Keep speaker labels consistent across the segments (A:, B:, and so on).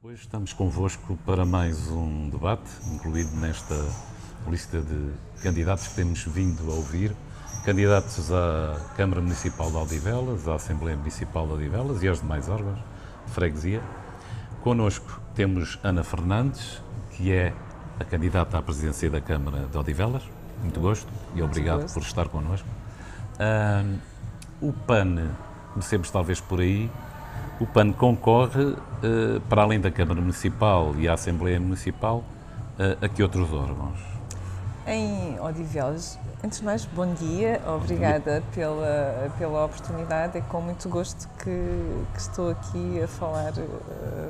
A: Hoje estamos convosco para mais um debate, incluído nesta lista de candidatos que temos vindo a ouvir. Candidatos à Câmara Municipal de Odivelas, à Assembleia Municipal de Odivelas e aos demais órgãos de freguesia. Connosco temos Ana Fernandes, que é a candidata à presidência da Câmara de Odivelas. Muito gosto e obrigado por estar connosco. O PAN, comecemos talvez por aí. O PAN concorre, para além da Câmara Municipal e à Assembleia Municipal, a que outros órgãos?
B: Em Odivelas, antes de mais, bom dia, obrigada pela oportunidade. É com muito gosto que estou aqui a falar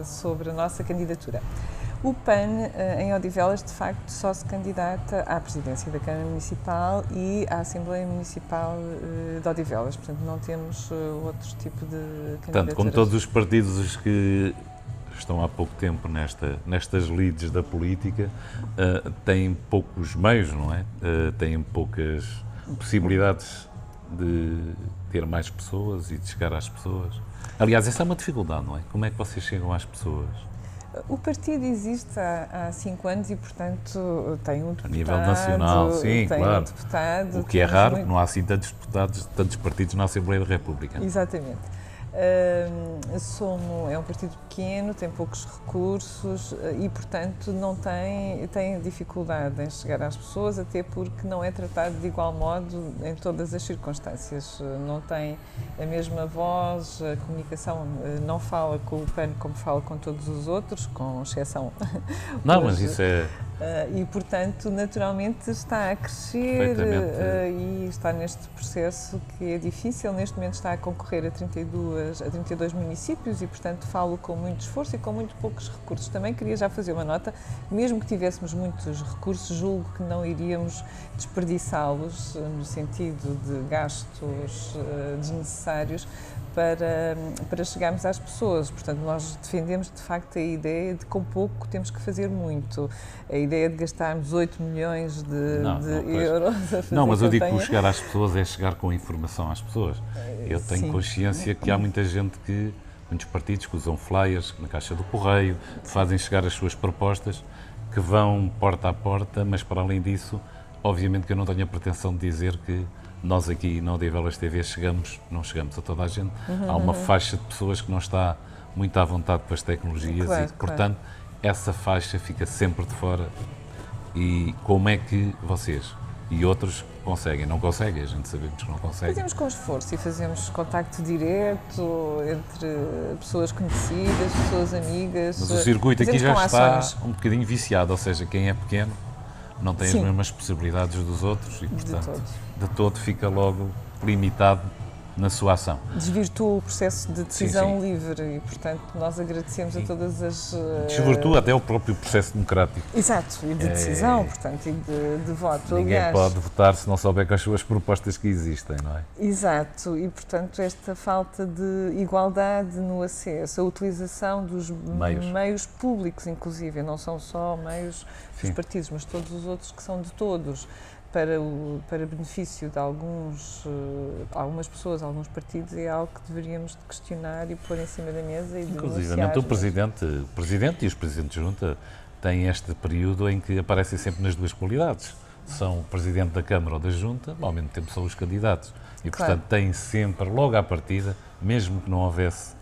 B: sobre a nossa candidatura. O PAN, em Odivelas, de facto, só se candidata à presidência da Câmara Municipal e à Assembleia Municipal de Odivelas. Portanto, não temos outro tipo de candidaturas.
A: Portanto, como todos os partidos que estão há pouco tempo nestas lides da política, têm poucos meios, não é? Têm poucas possibilidades de ter mais pessoas e de chegar às pessoas. Aliás, essa é uma dificuldade, não é? Como é que vocês chegam às pessoas?
B: O partido existe há 5 anos e, portanto, tem um deputado.
A: A nível nacional, sim,
B: tem
A: claro.
B: Um deputado,
A: o que é raro, muito... não há assim tantos deputados, tantos partidos na Assembleia da República.
B: Exatamente. É um partido pequeno, tem poucos recursos e, portanto, não tem dificuldade em chegar às pessoas, até porque não é tratado de igual modo em todas as circunstâncias. Não tem a mesma voz, a comunicação não fala com o PAN como fala com todos os outros, com exceção.
A: Não, mas isso é...
B: E, portanto, naturalmente está a crescer e está neste processo que é difícil. Neste momento está a concorrer a 32 municípios e, portanto, falo com muito esforço e com muito poucos recursos. Também queria já fazer uma nota, mesmo que tivéssemos muitos recursos, julgo que não iríamos desperdiçá-los no sentido de gastos desnecessários para chegarmos às pessoas. Portanto, nós defendemos de facto a ideia de que com pouco temos que fazer muito. A ideia de gastarmos 8 milhões de euros a fazer
A: Não, mas eu digo que
B: campanha.
A: o chegar às pessoas é chegar com informação às pessoas. Eu tenho consciência que há muita gente muitos partidos que usam flyers na caixa do correio, fazem chegar as suas propostas, que vão porta a porta, mas para além disso, obviamente que eu não tenho a pretensão de dizer que nós aqui na Odivelas TV não chegamos a toda a gente. Há uma faixa de pessoas que não está muito à vontade com as tecnologias e, portanto, essa faixa fica sempre de fora. E como é que vocês e outros conseguem? Não conseguem, a gente sabemos que não conseguem.
B: Fazemos com esforço e fazemos contacto direto entre pessoas conhecidas, pessoas amigas.
A: Mas o circuito aqui já está
B: ações.
A: Um bocadinho viciado, ou seja, quem é pequeno não tem as mesmas possibilidades dos outros e, portanto, de todo fica logo limitado na sua ação.
B: Desvirtua o processo de decisão livre e, portanto, nós agradecemos a todas as...
A: Desvirtua até o próprio processo democrático.
B: Exato, e de decisão, portanto, e de voto.
A: Ninguém pode votar se não souber quais são as propostas que existem, não é?
B: Exato, e, portanto, esta falta de igualdade no acesso, a utilização dos meios públicos, inclusive, não são só meios dos partidos, mas todos os outros que são de todos, para benefício de algumas pessoas, alguns partidos, é algo que deveríamos de questionar e pôr em cima da mesa e denunciar.
A: Inclusivamente o Presidente e os Presidentes de Junta têm este período em que aparecem sempre nas duas qualidades. São o Presidente da Câmara ou da Junta, ao mesmo tempo são os candidatos. E, portanto, têm sempre, logo à partida, mesmo que não houvesse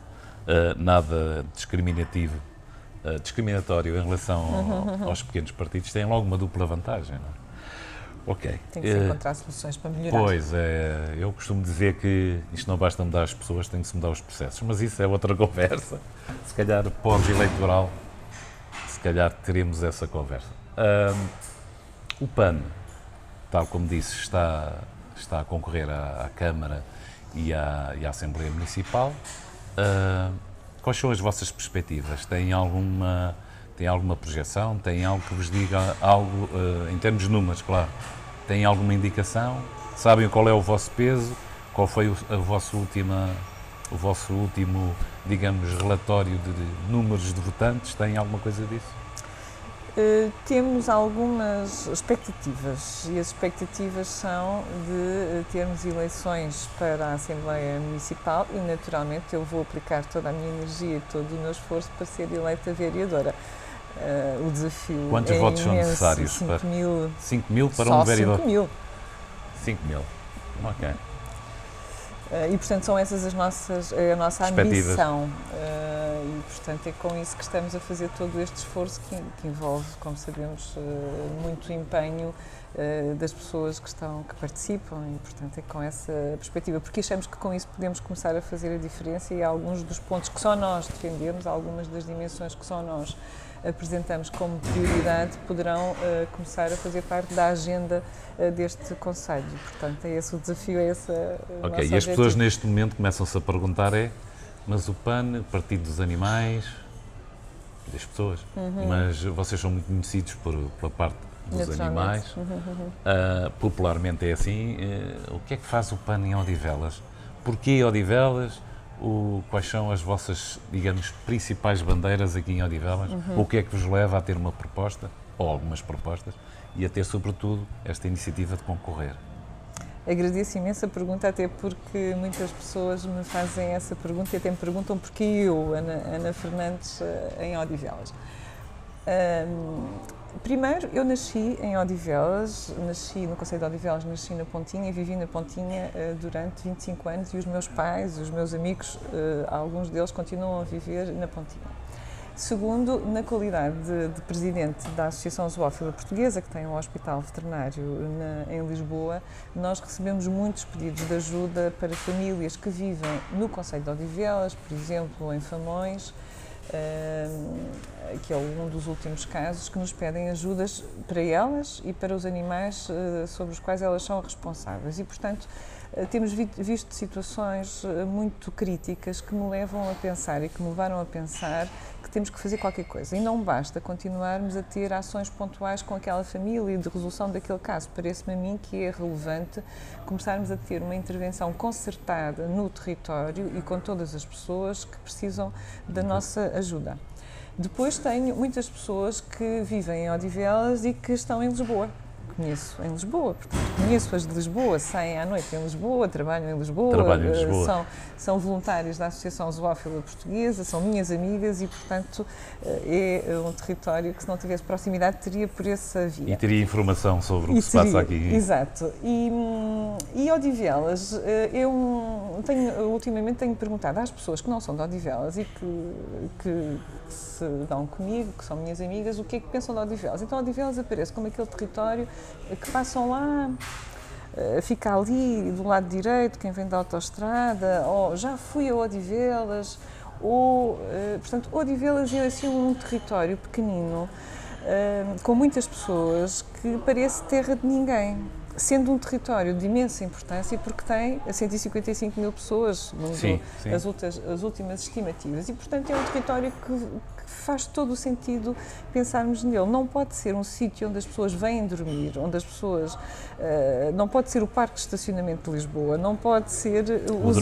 A: nada discriminatório em relação aos pequenos partidos, têm logo uma dupla vantagem, não é? Ok.
B: Tem que se encontrar soluções para melhorar.
A: Pois é, eu costumo dizer que isto não basta mudar as pessoas, tem que se mudar os processos, mas isso é outra conversa. Se calhar pós-eleitoral, se calhar teremos essa conversa. O PAN, tal como disse, está a concorrer à Câmara e à Assembleia Municipal. Quais são as vossas perspectivas? Tem alguma projeção? Tem algo que vos diga algo, em termos de números, claro? Tem alguma indicação? Sabem qual é o vosso peso? Qual foi o vosso último, digamos, relatório de números de votantes? Tem alguma coisa disso?
B: Temos algumas expectativas e as expectativas são de termos eleições para a Assembleia Municipal e, naturalmente, eu vou aplicar toda a minha energia e todo o meu esforço para ser eleita vereadora. O desafio
A: Quantos
B: é
A: votos
B: imenso,
A: são necessários?
B: 5.000.
A: 5.000 para
B: Só
A: um vereador?
B: 5.000.
A: 5.000, ok.
B: E, portanto, são essas a nossa ambição. E, portanto, é com isso que estamos a fazer todo este esforço que envolve, como sabemos, muito empenho das pessoas que participam e, portanto, é com essa perspectiva, porque achamos que com isso podemos começar a fazer a diferença e alguns dos pontos que só nós defendemos, algumas das dimensões que só nós apresentamos como prioridade poderão começar a fazer parte da agenda deste Conselho. Portanto, é esse o desafio, é esse o nosso
A: e as pessoas neste momento começam-se a perguntar mas o PAN, Partido dos Animais, das pessoas, mas vocês são muito conhecidos pela parte dos animais. Popularmente é assim. O que é que faz o PAN em Odivelas? Porquê Odivelas? Quais são as vossas, digamos, principais bandeiras aqui em Odivelas? O que é que vos leva a ter uma proposta, ou algumas propostas, e a ter, sobretudo, esta iniciativa de concorrer?
B: Agradeço imenso a pergunta, até porque muitas pessoas me fazem essa pergunta e até me perguntam porquê eu, Ana Fernandes, em Odivelas. Primeiro, eu nasci em Odivelas, nasci no Concelho de Odivelas, nasci na Pontinha e vivi na Pontinha durante 25 anos e os meus pais, os meus amigos, alguns deles continuam a viver na Pontinha. Segundo, na qualidade de presidente da Associação Zoófila Portuguesa, que tem um hospital veterinário em Lisboa, nós recebemos muitos pedidos de ajuda para famílias que vivem no Concelho de Odivelas, por exemplo, em Famões, que é um dos últimos casos, que nos pedem ajudas para elas e para os animais sobre os quais elas são responsáveis. E, portanto, temos visto situações muito críticas que me levam a pensar e que me levaram a pensar que temos que fazer qualquer coisa. E não basta continuarmos a ter ações pontuais com aquela família e de resolução daquele caso. Parece-me a mim que é relevante começarmos a ter uma intervenção concertada no território e com todas as pessoas que precisam da nossa ajuda. Depois tenho muitas pessoas que vivem em Odivelas e que estão em Lisboa. Conheço em Lisboa, portanto, conheço-as de Lisboa, saem à noite em Lisboa, trabalham em Lisboa, são voluntários da Associação Zoófila Portuguesa, são minhas amigas e, portanto, é um território que, se não tivesse proximidade, teria por essa via.
A: E teria informação sobre o que se passa aqui.
B: Exato. E Odivelas, ultimamente tenho perguntado às pessoas que não são de Odivelas e que se dão comigo, que são minhas amigas, o que é que pensam de Odivelas. Então, Odivelas aparece como aquele território que passam lá, fica ali do lado direito, quem vem da autoestrada, ou já fui a Odivelas, ou, portanto, Odivelas é assim um território pequenino, com muitas pessoas, que parece terra de ninguém, sendo um território de imensa importância porque tem 155 mil pessoas, segundo as últimas estimativas, e, portanto, é um território que faz todo o sentido pensarmos nele. Não pode ser um sítio onde as pessoas vêm dormir, onde as pessoas... não pode ser o parque de estacionamento de Lisboa, não pode ser o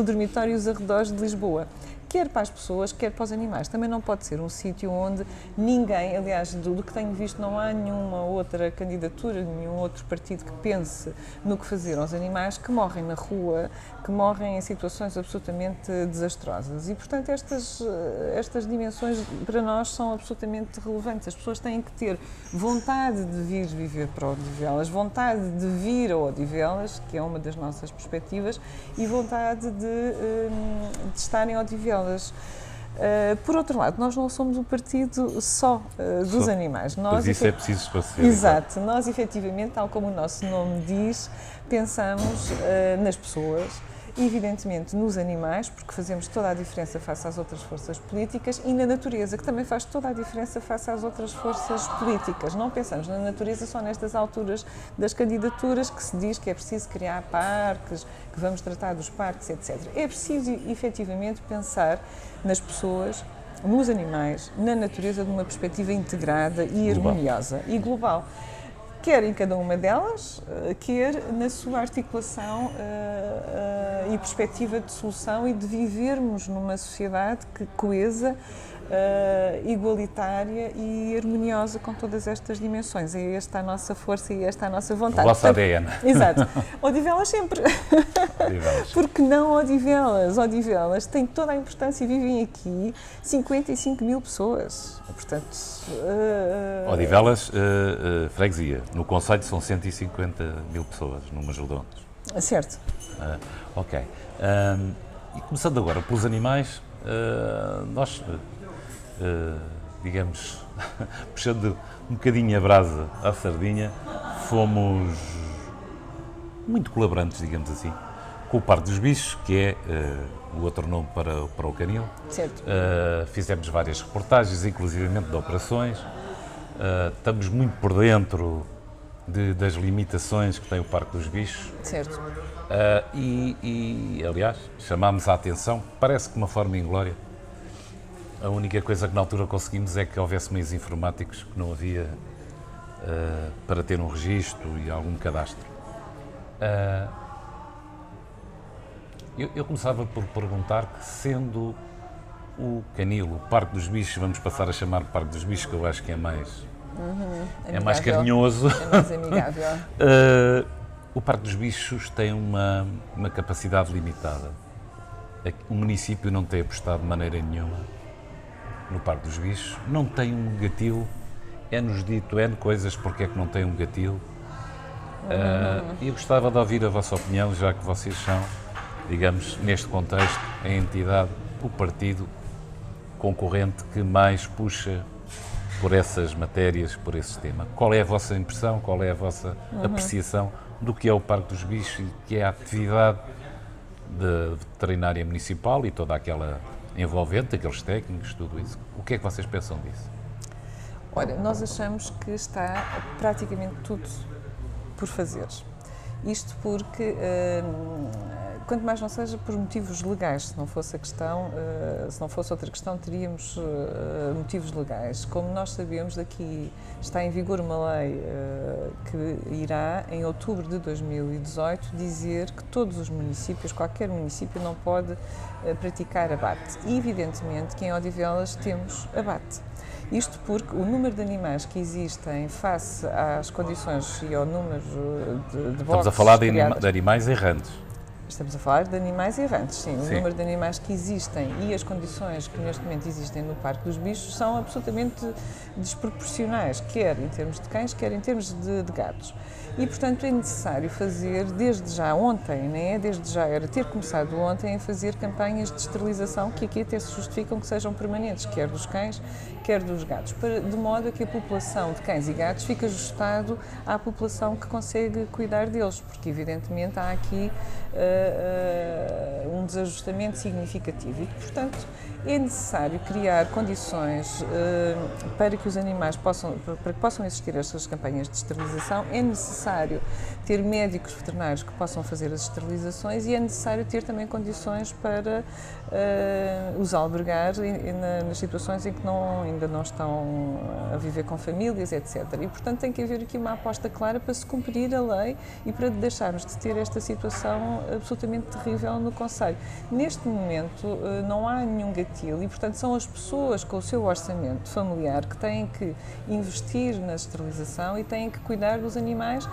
B: dormitório e os arredores de Lisboa. Quer para as pessoas, quer para os animais. Também não pode ser um sítio onde ninguém, aliás, do que tenho visto, não há nenhuma outra candidatura, nenhum outro partido que pense no que fazer aos animais, que morrem na rua, que morrem em situações absolutamente desastrosas. E, portanto, estas dimensões para nós são absolutamente relevantes. As pessoas têm que ter vontade de vir viver para Odivelas, vontade de vir a Odivelas, que é uma das nossas perspectivas, e vontade de estar em Odivelas. Por outro lado, nós não somos um partido só dos animais.
A: Mas isso é preciso esclarecer.
B: Exato. Nós, efetivamente, tal como o nosso nome diz, pensamos nas pessoas, evidentemente nos animais, porque fazemos toda a diferença face às outras forças políticas, e na natureza, que também faz toda a diferença face às outras forças políticas. Não pensamos na natureza só nestas alturas das candidaturas, que se diz que é preciso criar parques, que vamos tratar dos parques, etc. É preciso, efetivamente, pensar nas pessoas, nos animais, na natureza, de uma perspectiva integrada e harmoniosa e global. Quer em cada uma delas, quer na sua articulação e perspectiva de solução e de vivermos numa sociedade coesa igualitária e harmoniosa com todas estas dimensões. É esta a nossa força e esta a nossa vontade.
A: O vosso ADN.
B: Exato. Odivelas sempre.
A: Odivelas.
B: Porque não Odivelas? Odivelas tem toda a importância e vivem aqui 55 mil pessoas. Portanto,
A: Odivelas, freguesia. No concelho são 150 mil pessoas, números redondos.
B: Certo.
A: Ok. E começando agora pelos animais, nós, digamos, puxando um bocadinho a brasa à sardinha, fomos muito colaborantes, digamos assim, com o Parque dos Bichos, que é o outro nome para o canil.
B: Certo.
A: Fizemos várias reportagens, inclusivamente de operações. Estamos muito por dentro das limitações que tem o Parque dos Bichos.
B: Certo.
A: Aliás, chamámos a atenção, parece que de uma forma inglória. A única coisa que na altura conseguimos é que houvesse meios informáticos que não havia para ter um registro e algum cadastro. Eu começava por perguntar que, sendo o canil, o Parque dos Bichos, vamos passar a chamar Parque dos Bichos, que eu acho que é mais, é mais carinhoso.
B: É mais amigável.
A: O Parque dos Bichos tem uma capacidade limitada. O município não tem apostado de maneira nenhuma no Parque dos Bichos, não tem um gatil, é-nos dito N coisas porque é que não tem um gatil. E eu gostava de ouvir a vossa opinião, já que vocês são, digamos, neste contexto, a entidade, o partido concorrente que mais puxa por essas matérias, por esse tema. Qual é a vossa impressão, qual é a vossa apreciação do que é o Parque dos Bichos e que é a atividade de veterinária municipal e toda aquela envolvente, aqueles técnicos, tudo isso? O que é que vocês pensam disso?
B: Olha, nós achamos que está praticamente tudo por fazer. Isto porque, quanto mais não seja por motivos legais, se não fosse a questão, se não fosse outra questão, teríamos motivos legais. Como nós sabemos, daqui está em vigor uma lei que irá, em outubro de 2018, dizer que todos os municípios, qualquer município, não pode praticar abate. E, evidentemente, que em Odivelas temos abate. Isto porque o número de animais que existem face às condições e ao número de boxes...
A: Estamos a falar de animais errantes.
B: Estamos a falar de animais errantes, sim. O número de animais que existem e as condições que neste momento existem no Parque dos Bichos são absolutamente desproporcionais, quer em termos de cães, quer em termos de gatos. E, portanto, é necessário fazer, desde já ontem, né? Desde já era ter começado ontem a fazer campanhas de esterilização que aqui até se justificam que sejam permanentes, quer dos cães, quer dos gatos, de modo a que a população de cães e gatos fique ajustado à população que consegue cuidar deles, porque evidentemente há aqui um desajustamento significativo e, portanto, é necessário criar condições para que os animais para que possam existir estas campanhas de esterilização. É necessário ter médicos veterinários que possam fazer as esterilizações e é necessário ter também condições para os albergar nas situações em que ainda não estão a viver com famílias, etc. E, portanto, tem que haver aqui uma aposta clara para se cumprir a lei e para deixarmos de ter esta situação absolutamente terrível no concelho. Neste momento não há nenhum gatilho e, portanto, são as pessoas com o seu orçamento familiar que têm que investir na esterilização e têm que cuidar dos animais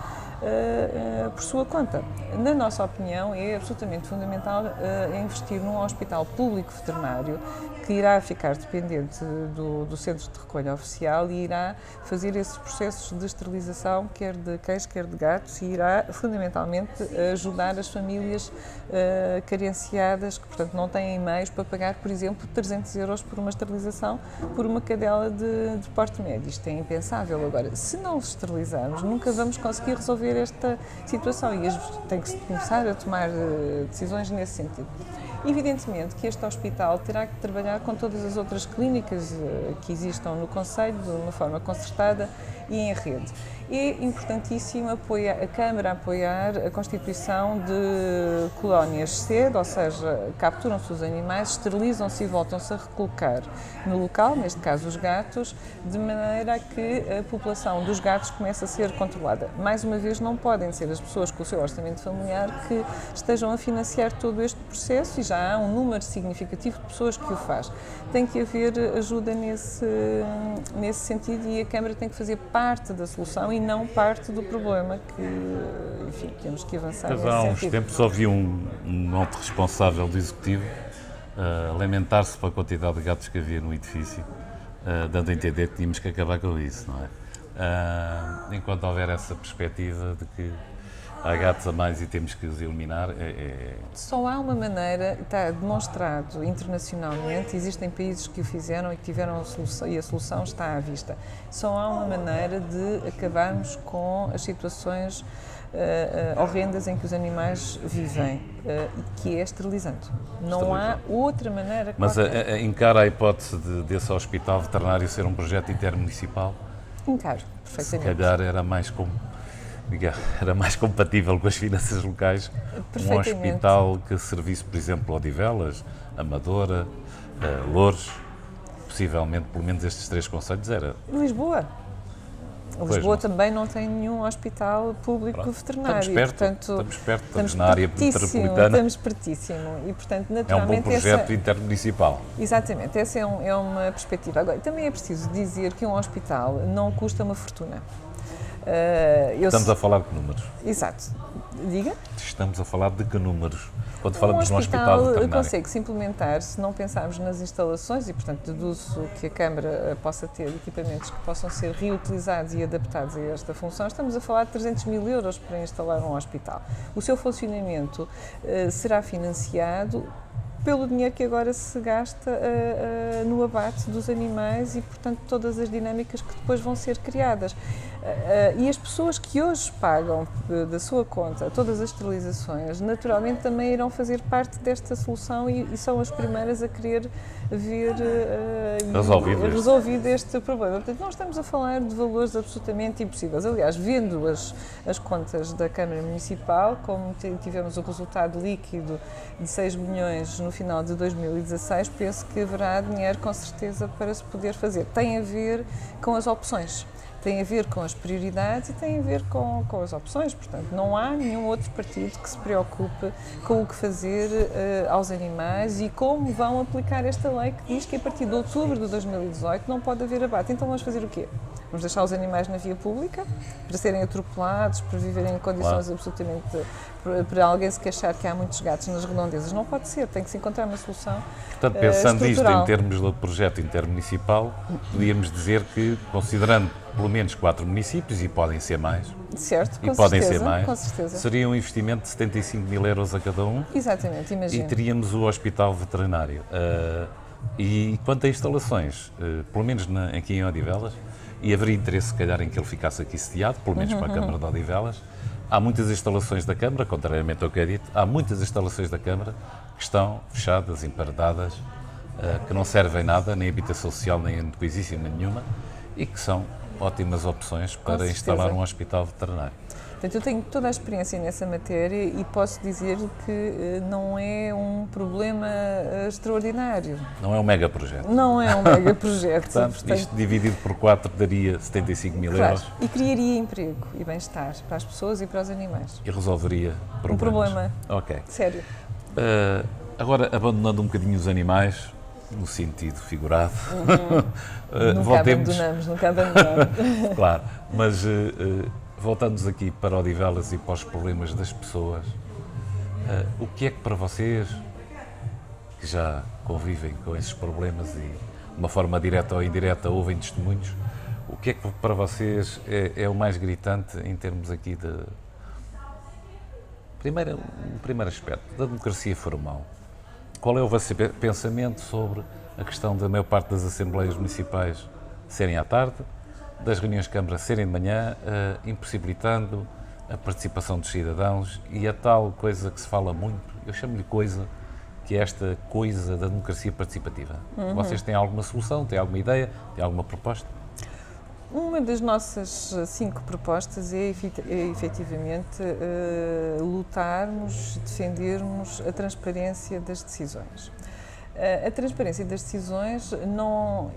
B: por sua conta. Na nossa opinião, é absolutamente fundamental investir num hospital público veterinário que irá ficar dependente do centro de recolha oficial e irá fazer esses processos de esterilização, quer de cães, quer de gatos, e irá fundamentalmente ajudar as famílias carenciadas, que portanto não têm meios para pagar, por exemplo, 300 euros por uma esterilização por uma cadela de porte médio. Isto é impensável. Agora, se não os esterilizarmos, nunca vamos conseguir resolver esta situação e tem que começar a tomar decisões nesse sentido. Evidentemente que este hospital terá que trabalhar com todas as outras clínicas que existam no concelho de uma forma concertada e em rede. É importantíssimo a Câmara apoiar a constituição de colónias cedo, ou seja, capturam-se os animais, esterilizam-se e voltam-se a recolocar no local, neste caso os gatos, de maneira a que a população dos gatos comece a ser controlada. Mais uma vez, não podem ser as pessoas com o seu orçamento familiar que estejam a financiar todo este processo, e já há um número significativo de pessoas que o faz. Tem que haver ajuda nesse sentido, e a Câmara tem que fazer parte da solução e não parte do problema, que, enfim, temos que avançar nesse sentido.
A: Há uns tempos ouvi um alto responsável do Executivo lamentar-se pela quantidade de gatos que havia no edifício, dando a entender que tínhamos que acabar com isso, não é? Enquanto houver essa perspectiva de que há gatos a mais e temos que os eliminar,
B: Só há uma maneira, está demonstrado internacionalmente, existem países que o fizeram e que tiveram a solução, e a solução está à vista. Só há uma maneira de acabarmos com as situações horrendas em que os animais vivem, que é esterilizando. Não há outra maneira.
A: Mas encara a hipótese desse hospital veterinário ser um projeto intermunicipal?
B: Encaro, perfeitamente.
A: Se calhar era mais compatível com as finanças locais um hospital que servisse, por exemplo, Odivelas, Amadora, Loures, possivelmente, pelo menos estes 3 concelhos era...
B: Lisboa também não tem nenhum hospital público veterinário.
A: Estamos perto, estamos na área metropolitana.
B: Estamos pertíssimo e, portanto, naturalmente...
A: É um bom projeto intermunicipal.
B: Exatamente, essa é uma perspectiva. Agora, também é preciso dizer que um hospital não custa uma fortuna.
A: Estamos a falar de que números?
B: Exato. Diga?
A: Estamos a falar de que números? Quando falamos de um hospital veterinário.
B: Consegue-se implementar, se não pensarmos nas instalações, e, portanto, deduzo que a Câmara possa ter equipamentos que possam ser reutilizados e adaptados a esta função. Estamos a falar de 300 mil euros para instalar um hospital. O seu funcionamento será financiado pelo dinheiro que agora se gasta no abate dos animais e, portanto, todas as dinâmicas que depois vão ser criadas. E as pessoas que hoje pagam da sua conta todas as esterilizações, naturalmente também irão fazer parte desta solução e são as primeiras a querer ver resolvido este problema. Portanto, não estamos a falar de valores absolutamente impossíveis. Aliás, vendo as contas da Câmara Municipal, como tivemos o resultado líquido de 6 milhões no final de 2016, penso que haverá dinheiro com certeza para se poder fazer. Tem a ver com as opções. Tem a ver com as prioridades e tem a ver com as opções. Portanto, não há nenhum outro partido que se preocupe com o que fazer aos animais e como vão aplicar esta lei que diz que a partir de outubro de 2018 não pode haver abate. Então vamos fazer o quê? Vamos deixar os animais na via pública para serem atropelados, para viverem em condições absolutamente... para alguém se queixar que há muitos gatos nas redondezas. Não pode ser, tem que se encontrar uma solução
A: Portanto, pensando isto em termos do projeto intermunicipal, podíamos dizer que, considerando pelo menos 4 municípios, e podem ser mais,
B: certo,
A: e podem ser mais,
B: com certeza,
A: seria um investimento de 75 mil euros a cada um.
B: Exatamente, imagina.
A: E teríamos o hospital veterinário. E quanto a instalações, pelo menos aqui em Odivelas, e haveria interesse, se calhar, em que ele ficasse aqui sediado, pelo menos para a Câmara de Odivelas. Há muitas instalações da Câmara, contrariamente ao que é dito, há muitas instalações da Câmara que estão fechadas, emparedadas, que não servem nada, nem habitação social, nem coisíssima nenhuma, e que são ótimas opções para instalar um hospital veterinário.
B: Portanto, eu tenho toda a experiência nessa matéria e posso dizer que não é um problema extraordinário.
A: Não é um mega projeto.
B: Não é um mega projeto.
A: Portanto, isto dividido por 4 daria 75 mil euros.
B: E criaria emprego e bem-estar para as pessoas e para os animais.
A: E resolveria problemas.
B: Um problema.
A: Ok.
B: Sério.
A: Agora, abandonando um bocadinho os animais, no sentido figurado.
B: Nunca abandonamos.
A: Claro, mas voltando aqui para Odivelas e para os problemas das pessoas, o que é que para vocês, que já convivem com esses problemas e de uma forma direta ou indireta ouvem testemunhos, o que é que para vocês é o mais gritante em termos aqui de... O primeiro aspecto, da democracia formal. Qual é o vosso pensamento sobre a questão da maior parte das assembleias municipais serem à tarde, das reuniões de Câmara serem de manhã, impossibilitando a participação dos cidadãos e a tal coisa que se fala muito, eu chamo-lhe coisa, que é esta coisa da democracia participativa. Vocês têm alguma solução, têm alguma ideia, têm alguma proposta?
B: Uma das nossas 5 propostas é efetivamente lutarmos, defendermos a transparência das decisões. A transparência das decisões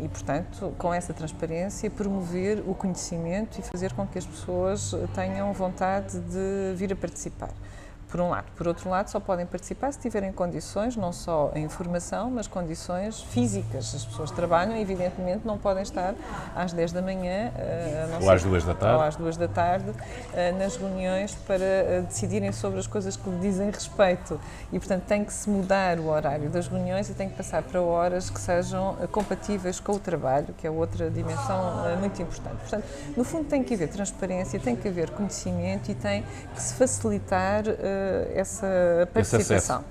B: e, portanto, com essa transparência, promover o conhecimento e fazer com que as pessoas tenham vontade de vir a participar. Por um lado. Por outro lado, só podem participar se tiverem condições, não só a informação, mas condições físicas. As pessoas trabalham, evidentemente, não podem estar às 10 da manhã,
A: ou às 2 da tarde,
B: ou às 2 da tarde nas reuniões para decidirem sobre as coisas que lhe dizem respeito. E, portanto, tem que se mudar o horário das reuniões e tem que passar para horas que sejam compatíveis com o trabalho, que é outra dimensão muito importante. Portanto, no fundo, tem que haver transparência, tem que haver conhecimento e tem que se facilitar essa participação.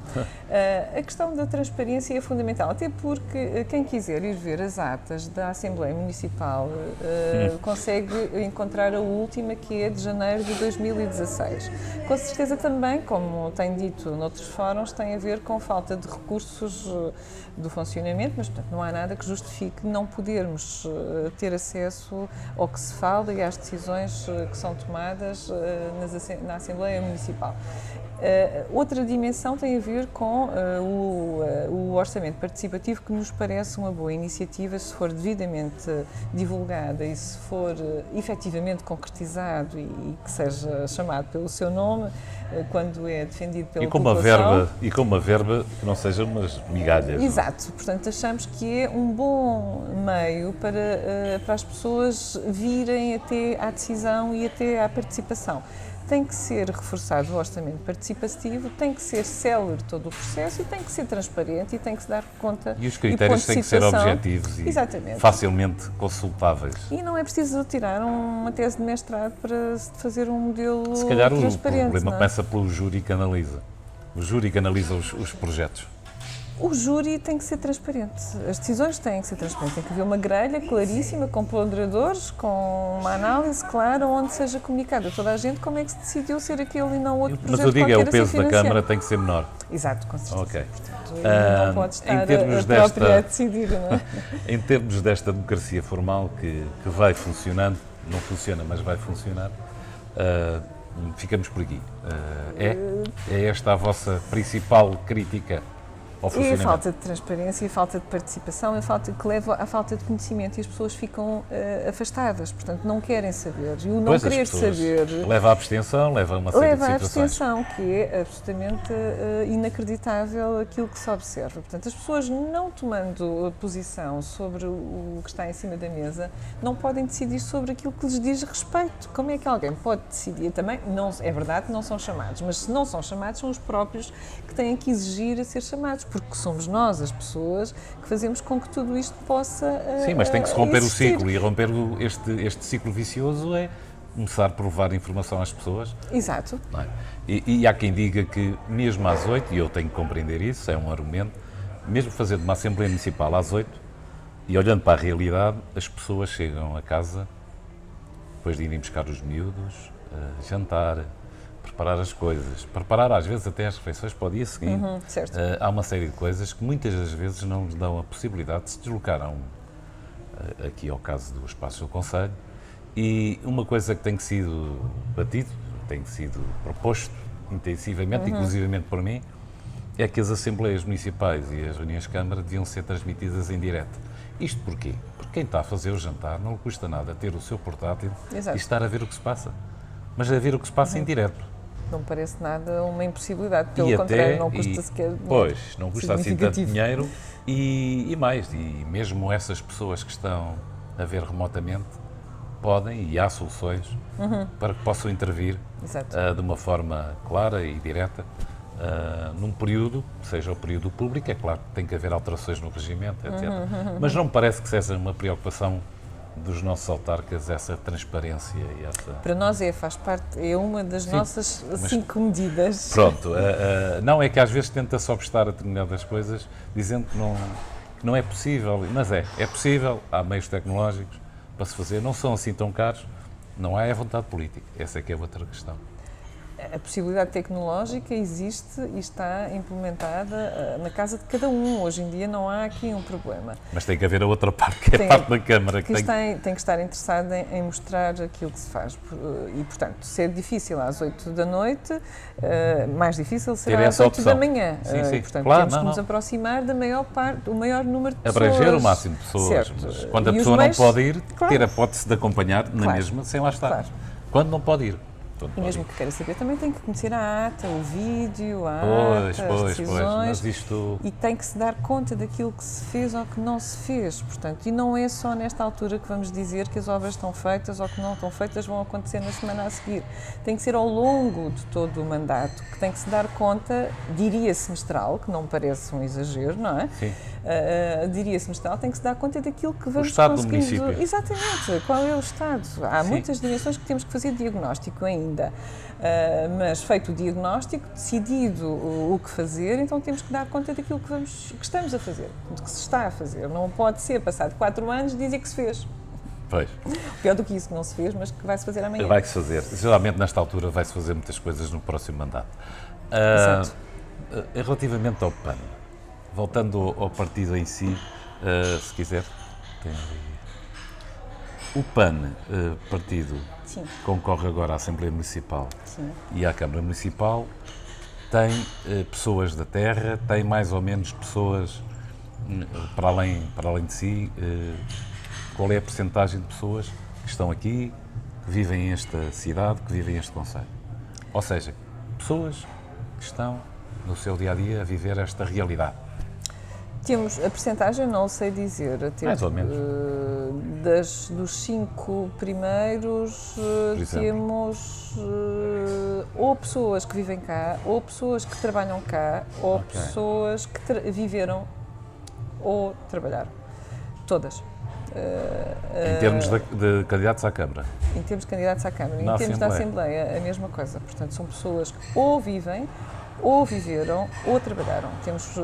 B: A questão da transparência é fundamental, até porque quem quiser ir ver as atas da Assembleia Municipal consegue encontrar a última, que é de janeiro de 2016. Com certeza também, como tenho dito noutros fóruns, tem a ver com falta de recursos do funcionamento, mas portanto não há nada que justifique não podermos ter acesso ao que se fala e às decisões que são tomadas na Assembleia Municipal. Outra dimensão tem a ver com o orçamento participativo, que nos parece uma boa iniciativa se for devidamente divulgada e se for efetivamente concretizado e que seja chamado pelo seu nome quando é defendido pela população.
A: E com uma verba que não seja umas migalhas.
B: Exato, portanto achamos que é um bom meio para as pessoas virem até à decisão e até à participação. Tem que ser reforçado o orçamento participativo, tem que ser célere todo o processo e tem que ser transparente e tem que se dar conta.
A: E os critérios têm que ser objetivos e facilmente consultáveis.
B: E não é preciso tirar uma tese de mestrado para fazer um modelo transparente.
A: Se calhar o problema começa pelo júri que analisa. O júri que analisa os projetos.
B: O júri tem que ser transparente, as decisões têm que ser transparentes, tem que haver uma grelha claríssima, com ponderadores, com uma análise clara, onde seja comunicada a toda a gente como é que se decidiu ser aquele e não outro projeto.
A: Mas eu digo, o peso da Câmara tem que ser menor.
B: Exato, com certeza.
A: Okay.
B: Portanto, não pode estar a própria a decidir, não é? Em
A: termos desta democracia formal que vai funcionando, não funciona, mas vai funcionar, ficamos por aqui. É esta a vossa principal crítica?
B: É a falta de transparência, a falta de participação, que leva à falta de conhecimento e as pessoas ficam afastadas, portanto não querem saber. E o não querer saber...
A: Leva à abstenção, leva a uma série de situações.
B: Leva à abstenção, que é absolutamente inacreditável aquilo que se observa. Portanto, as pessoas não tomando posição sobre o que está em cima da mesa, não podem decidir sobre aquilo que lhes diz respeito. Como é que alguém pode decidir? Também, não, é verdade que não são chamados, mas se não são chamados, são os próprios que têm que exigir a ser chamados, porque somos nós, as pessoas, que fazemos com que tudo isto possa
A: Sim, mas tem que se romper
B: existir.
A: O ciclo, e romper este ciclo vicioso é começar por levar informação às pessoas.
B: Exato.
A: Não é? E há quem diga que mesmo às 8, e eu tenho que compreender isso, é um argumento, mesmo fazendo uma Assembleia Municipal às 8, e olhando para a realidade, as pessoas chegam a casa, depois de irem buscar os miúdos, jantar, preparar as coisas, preparar às vezes até as refeições para o dia seguinte. Há uma série de coisas que muitas das vezes não lhes dão a possibilidade de se deslocar aqui ao caso do Espaço do Conselho, e uma coisa que tem sido batido, tem sido proposto intensivamente, inclusivamente por mim, é que as Assembleias Municipais e as reuniões de Câmara deviam ser transmitidas em direto. Isto porquê? Porque quem está a fazer o jantar não lhe custa nada ter o seu portátil e estar a ver o que se passa, mas a ver o que se passa em direto.
B: Não parece nada uma impossibilidade, pelo contrário, não custa sequer dinheiro.
A: Pois, não custa assim tanto dinheiro e mais, e mesmo essas pessoas que estão a ver remotamente podem, e há soluções para que possam intervir de uma forma clara e direta num período, seja o período público, é claro que tem que haver alterações no regimento, etc. Mas não me parece que seja uma preocupação dos nossos autarcas essa transparência e essa...
B: Para nós faz parte, é uma das nossas 5 medidas.
A: Pronto, não é que às vezes tenta-se obstar a determinadas coisas, dizendo que não é possível, mas é possível, há meios
B: A possibilidade tecnológica existe e está implementada na casa de cada um. Hoje em dia não há aqui um problema.
A: Mas tem que haver a outra parte, que é a parte da Câmara.
B: Tem que estar interessado em mostrar aquilo que se faz. E, portanto, se é difícil às 8 da noite, mais difícil será às 8 da manhã.
A: Sim.
B: E, portanto,
A: claro,
B: temos que nos aproximar da maior parte, do maior número de pessoas.
A: Abranger o máximo de pessoas.
B: Certo.
A: Mas quando a pessoa não pode ir, ter a hipótese de acompanhar na mesma, sem lá estar.
B: Claro.
A: Quando não pode ir.
B: E mesmo que queira saber, também tem que conhecer a ata, o vídeo, a ata, as decisões,
A: mas isto...
B: e tem que se dar conta daquilo que se fez ou que não se fez, portanto, e não é só nesta altura que vamos dizer que as obras estão feitas ou que não estão feitas, vão acontecer na semana a seguir. Tem que ser ao longo de todo o mandato, que tem que se dar conta, diria semestral, que não me parece um exagero, não é?
A: Sim.
B: Diria semestral, tem que se dar conta daquilo que vamos
A: conseguindo. O estado
B: conseguindo.
A: do município.
B: Exatamente, qual é o estado? Há muitas dimensões que temos que fazer diagnóstico ainda, mas feito o diagnóstico, decidido o que fazer, então temos que dar conta daquilo que estamos a fazer, do que se está a fazer. Não pode ser, passado 4 anos, dizer que se fez.
A: Pois.
B: Pior do que isso, que não se fez, mas que vai-se fazer amanhã.
A: Vai-se fazer. Geralmente, nesta altura, vai-se fazer muitas coisas no próximo mandato.
B: Exato.
A: Relativamente ao PAN, voltando ao partido em si, se quiser, tem ali. O PAN, partido,
B: Sim.
A: concorre agora à Assembleia Municipal.
B: Sim.
A: E à Câmara Municipal, tem pessoas da terra, tem mais ou menos pessoas para além de si. Qual é a percentagem de pessoas que estão aqui, que vivem esta cidade, que vivem este concelho? Ou seja, pessoas que estão no seu dia-a-dia a viver esta realidade.
B: Temos a percentagem, não sei dizer, até
A: mais ou menos.
B: Dos 5 primeiros temos ou pessoas que vivem cá, ou pessoas que trabalham cá, ou pessoas que viveram ou trabalharam. Todas.
A: Em termos de candidatos à Câmara?
B: Em termos de candidatos à Câmara. Em termos da Assembleia, a mesma coisa. Portanto, são pessoas que ou vivem, ou viveram, ou trabalharam. Temos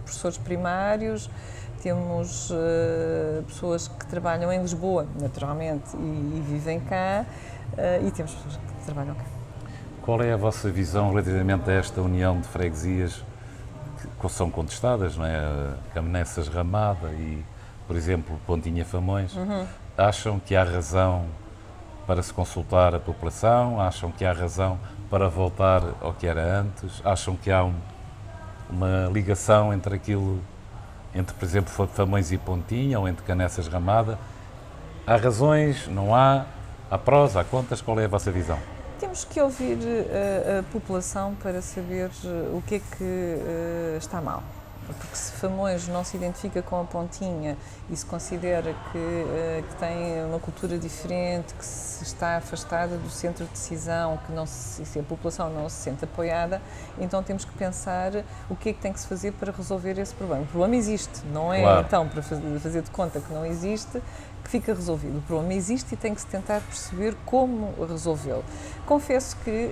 B: professores primários, temos pessoas que trabalham em Lisboa, naturalmente, e vivem cá, e temos pessoas que trabalham cá.
A: Qual é a vossa visão relativamente a esta união de freguesias que são contestadas, não é? Camanessas, Ramada e, por exemplo, Pontinha, Famões. Acham que há razão para se consultar a população? Acham que há razão para voltar ao que era antes? Acham que há uma ligação entre por exemplo, Famões e Pontinha, ou entre Caneças e Ramada? Há razões? Não há? Há prós? Há contas? Qual é a vossa visão?
B: Temos que ouvir a população para saber o que é que está mal. Porque se Famões não se identifica com a Pontinha e se considera que tem uma cultura diferente, que se está afastada do centro de decisão, se a população não se sente apoiada, então temos que pensar o que é que tem que se fazer para resolver esse problema. O problema existe, não é então para fazer de conta que não existe que fica resolvido. O problema existe e tem que se tentar perceber como resolvê-lo. Confesso que,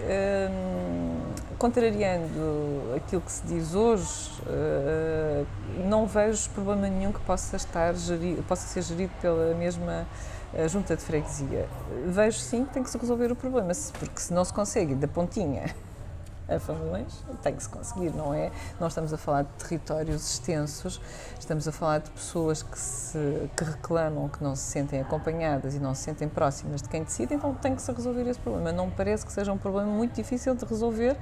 B: contrariando aquilo que se diz hoje, não vejo problema nenhum que possa ser gerido pela mesma junta de freguesia. Vejo sim que tem que se resolver o problema, porque se não se consegue da Pontinha a Famões, tem que se conseguir, não é? Nós estamos a falar de territórios extensos, estamos a falar de pessoas que reclamam, que não se sentem acompanhadas e não se sentem próximas de quem decide, então tem que se resolver esse problema. Não me parece que seja um problema muito difícil de resolver,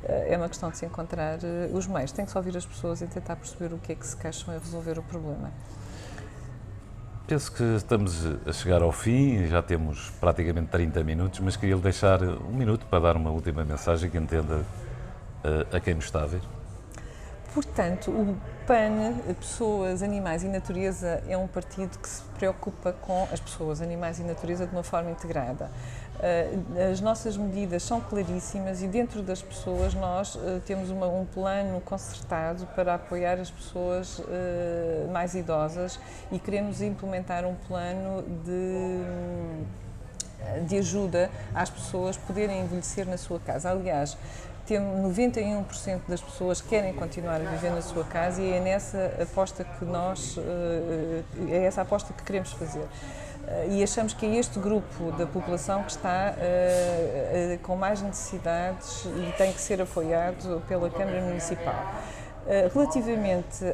B: é uma questão de se encontrar os meios. Tem que se ouvir as pessoas e tentar perceber o que é que se queixam e resolver o problema.
A: Penso que estamos a chegar ao fim, já temos praticamente 30 minutos, mas queria-lhe deixar um minuto para dar uma última mensagem que entenda a quem nos está a ver.
B: Portanto, o PAN, Pessoas, Animais e Natureza, é um partido que se preocupa com as pessoas, animais e natureza de uma forma integrada. As nossas medidas são claríssimas e dentro das pessoas nós temos um plano concertado para apoiar as pessoas mais idosas e queremos implementar um plano de ajuda às pessoas poderem envelhecer na sua casa. Aliás, 91% das pessoas querem continuar a viver na sua casa e é essa aposta que queremos fazer. E achamos que é este grupo da população que está com mais necessidades e tem que ser apoiado pela Câmara Municipal. Relativamente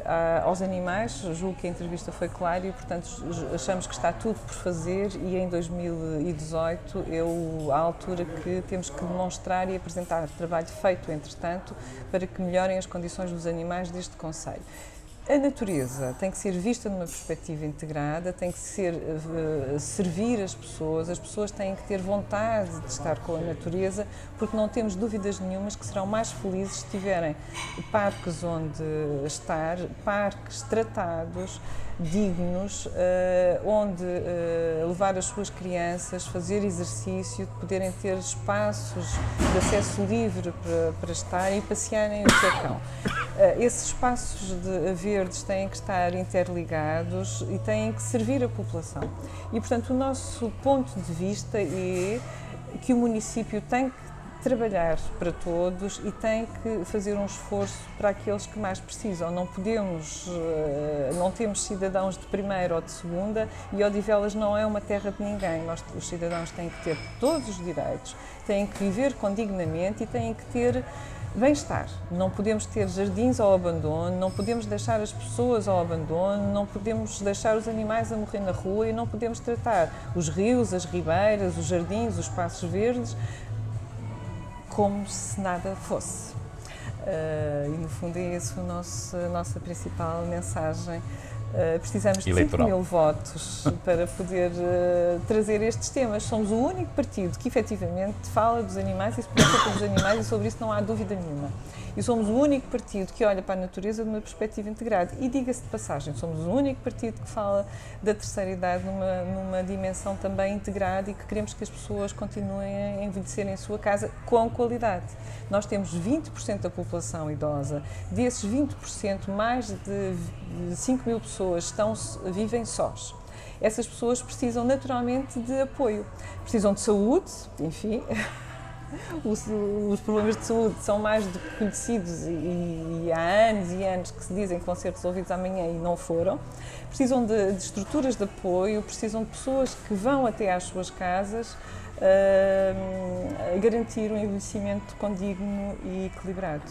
B: aos animais, julgo que a entrevista foi clara e, portanto, achamos que está tudo por fazer e em 2018 é a altura que temos que demonstrar e apresentar trabalho feito, entretanto, para que melhorem as condições dos animais deste concelho. A natureza tem que ser vista numa perspectiva integrada, tem que servir as pessoas têm que ter vontade de estar com a natureza, porque não temos dúvidas nenhumas que serão mais felizes se tiverem parques onde estar, parques tratados, dignos, onde levar as suas crianças, fazer exercício, poderem ter espaços de acesso livre para estar e passearem o seu cão. Esses espaços verdes têm que estar interligados e têm que servir a população. E, portanto, o nosso ponto de vista é que o município tem que trabalhar para todos e tem que fazer um esforço para aqueles que mais precisam. Não temos cidadãos de primeira ou de segunda e Odivelas não é uma terra de ninguém. Os cidadãos têm que ter todos os direitos, têm que viver com dignamente e têm que ter bem-estar. Não podemos ter jardins ao abandono, não podemos deixar as pessoas ao abandono, não podemos deixar os animais a morrer na rua e não podemos tratar os rios, as ribeiras, os jardins, os espaços verdes como se nada fosse. E, no fundo, é essa a nossa principal mensagem. Precisamos de 5.000 votos para poder trazer estes temas. Somos o único partido que, efetivamente, fala dos animais e se preocupa com os animais e sobre isso não há dúvida nenhuma. E somos o único partido que olha para a natureza de uma perspectiva integrada. E, diga-se de passagem, somos o único partido que fala da terceira idade numa dimensão também integrada e que queremos que as pessoas continuem a envelhecer em sua casa com qualidade. Nós temos 20% da população idosa. Desses 20%, mais de 5.000 pessoas vivem sós. Essas pessoas precisam naturalmente de apoio. Precisam de saúde, enfim. Os problemas de saúde são mais do que conhecidos e há anos e anos que se dizem que vão ser resolvidos amanhã e não foram. Precisam de estruturas de apoio, precisam de pessoas que vão até às suas casas garantir um envelhecimento condigno e equilibrado.